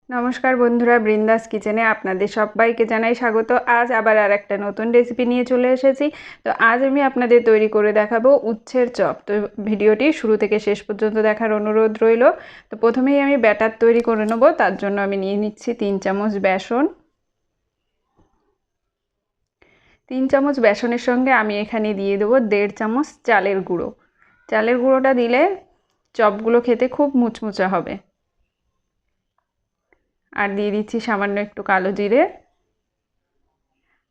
নমস্কার বন্ধুরা, বৃন্দাস কিচেনে আপনাদের সবাইকে জানাই স্বাগত। আজ আবার আর একটা নতুন রেসিপি নিয়ে চলে এসেছি। তো আজ আমি আপনাদের তৈরি করে দেখাবো উচ্ছের চপ। তো ভিডিওটি শুরু থেকে শেষ পর্যন্ত দেখার অনুরোধ রইল। তো প্রথমেই আমি ব্যাটার তৈরি করে নেব। তার জন্য আমি নিয়ে নিচ্ছি 3 চামচ বেসন। 3 চামচ বেসনের সঙ্গে আমি এখানে দিয়ে দেবো 1.5 চামচ চালের গুঁড়ো। চালের গুঁড়োটা দিলে চপগুলো খেতে খুব মুচমুচে হবে। আর দিয়ে দিচ্ছি সামান্য একটু কালো জিরে,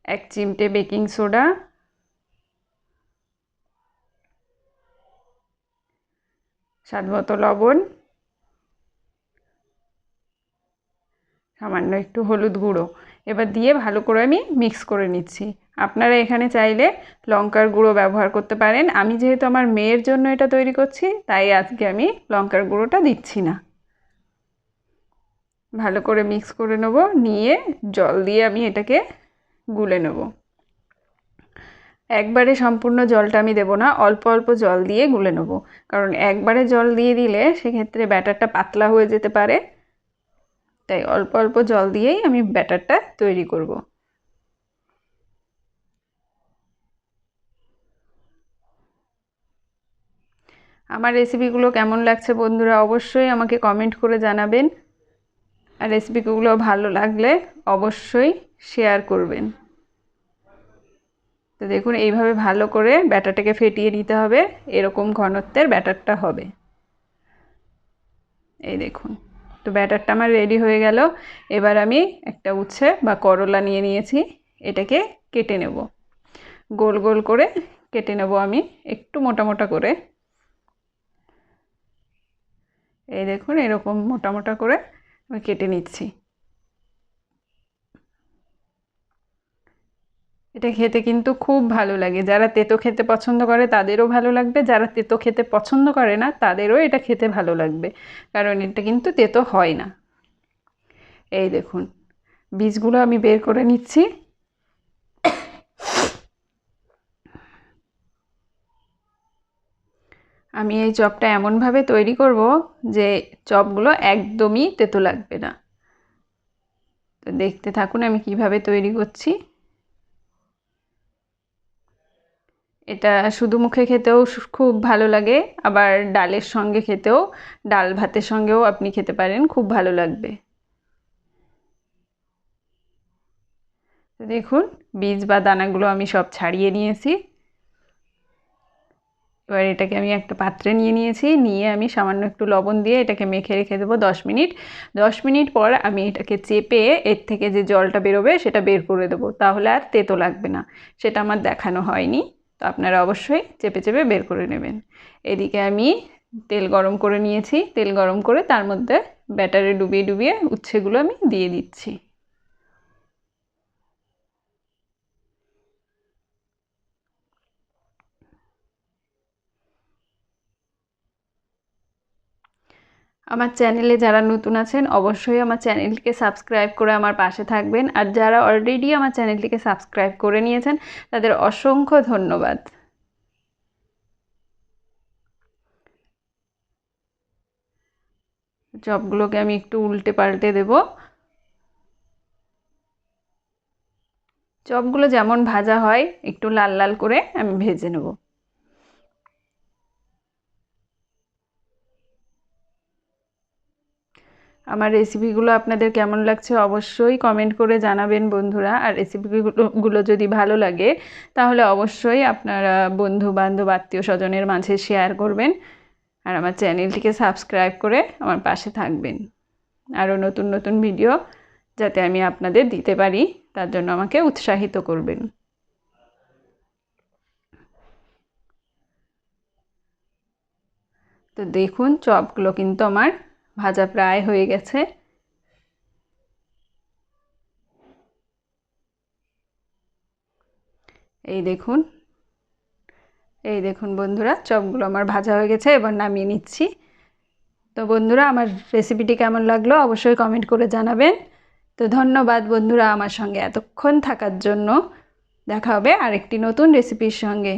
1 চিমটে বেকিং সোডা, স্বাদমতো লবণ, সামান্য একটু হলুদ গুঁড়ো। এবার দিয়ে ভালো করে আমি মিক্স করে নিচ্ছি। আপনারা এখানে চাইলে লঙ্কার গুঁড়ো ব্যবহার করতে পারেন। আমি যেহেতু আমার মেয়ের জন্য এটা তৈরি করছি, তাই আজকে আমি লঙ্কার গুঁড়োটা দিচ্ছি না। ভালো করে মিক্স করে নেব, নিয়ে জল দিয়ে আমি এটাকে গুলে নেব। একবারে সম্পূর্ণ জলটা আমি দেব না, অল্প অল্প জল দিয়ে গুলে নেব। কারণ একবারে জল দিয়ে দিলে সেক্ষেত্রে ব্যাটারটা পাতলা হয়ে যেতে পারে। তাই অল্প অল্প জল দিয়েই আমি ব্যাটারটা তৈরি করব। আমার রেসিপিগুলো কেমন লাগছে বন্ধুরা অবশ্যই আমাকে কমেন্ট করে জানাবেন। আর রেসিপিগুলো ভালো লাগলে অবশ্যই শেয়ার করবেন। তো দেখুন, এইভাবে ভালো করে ব্যাটারটাকে ফেটিয়ে নিতে হবে। এরকম ঘনত্বের ব্যাটারটা হবে। এই দেখুন, তো ব্যাটারটা আমার রেডি হয়ে গেল। এবার আমি একটা উচ্ছে বা করলা নিয়ে নিয়েছি, এটাকে কেটে নেব। গোল গোল করে কেটে নেব আমি, একটু মোটা মোটা করে। এই দেখুন, এরকম মোটা মোটা করে আমি কেটে নিচ্ছি। এটা খেতে কিন্তু খুব ভালো লাগে। যারা তেতো খেতে পছন্দ করে তাদেরও ভালো লাগবে, যারা তেতো খেতে পছন্দ করে না তাদেরও এটা খেতে ভালো লাগবে, কারণ এটা কিন্তু তেতো হয় না। এই দেখুন, বীজগুলো আমি বের করে নিচ্ছি। আমি এই চপটা এমনভাবে তৈরি করব যে চপগুলো একদমই তেতো লাগবে না। তো দেখতে থাকুন আমি কিভাবে তৈরি করছি। এটা শুধু মুখে খেতেও খুব ভালো লাগে, আবার ডালের সঙ্গে খেতেও, ডাল ভাতের সঙ্গেও আপনি খেতে পারেন, খুব ভালো লাগবে। তো দেখুন, বীজ বা দানাগুলো আমি সব ছাড়িয়ে নিয়েছি। এবার এটাকে আমি একটা পাত্রে নিয়ে নিয়েছি, নিয়ে আমি সামান্য একটু লবণ দিয়ে এটাকে মেখে রেখে দেবো 10 মিনিট। 10 মিনিট পর আমি এটাকে চেপে এর থেকে যে জলটা বেরোবে সেটা বের করে দেবো, তাহলে আর তেতো লাগবে না। সেটা আমার দেখানো হয়নি, তো আপনারা অবশ্যই চেপে চেপে বের করে নেবেন। এদিকে আমি তেল গরম করে নিয়েছি, তেল গরম করে তার মধ্যে ব্যাটারে ডুবিয়ে ডুবিয়ে উচ্ছেগুলো আমি দিয়ে দিচ্ছি। আমার চ্যানেলে যারা নতুন আছেন অবশ্যই আমার চ্যানেলটিকে সাবস্ক্রাইব করে আমার পাশে থাকবেন, আর যারা অলরেডি আমার চ্যানেলটিকে সাবস্ক্রাইব করে নিয়েছেন তাদের অসংখ্য ধন্যবাদ। চপগুলোকে আমি একটু উল্টে পাল্টে দেব। চপগুলো যেমন ভাজা হয় একটু লাল লাল করে আমি ভেজে নেব। আমার রেসিপিগুলো আপনাদের কেমন লাগছে অবশ্যই কমেন্ট করে জানাবেন বন্ধুরা। আর রেসিপিগুলো যদি ভালো লাগে তাহলে অবশ্যই আপনারা বন্ধু বান্ধব আত্মীয় স্বজনের মাঝে শেয়ার করবেন, আর আমার চ্যানেলটিকে সাবস্ক্রাইব করে আমার পাশে থাকবেন। আরও নতুন নতুন ভিডিও যাতে আমি আপনাদের দিতে পারি তার জন্য আমাকে উৎসাহিত করবেন। তো দেখুন, চপগুলো কিন্তু আমার ভাজা প্রায় হয়ে গেছে। এই দেখুন, এই দেখুন বন্ধুরা, চপগুলো আমার ভাজা হয়ে গেছে, এবার নামিয়ে নিচ্ছি। তো বন্ধুরা, আমার রেসিপিটি কেমন লাগলো অবশ্যই কমেন্ট করে জানাবেন। তো ধন্যবাদ বন্ধুরা আমার সঙ্গে এতক্ষণ থাকার জন্য। দেখা হবে আরেকটি নতুন রেসিপির সঙ্গে।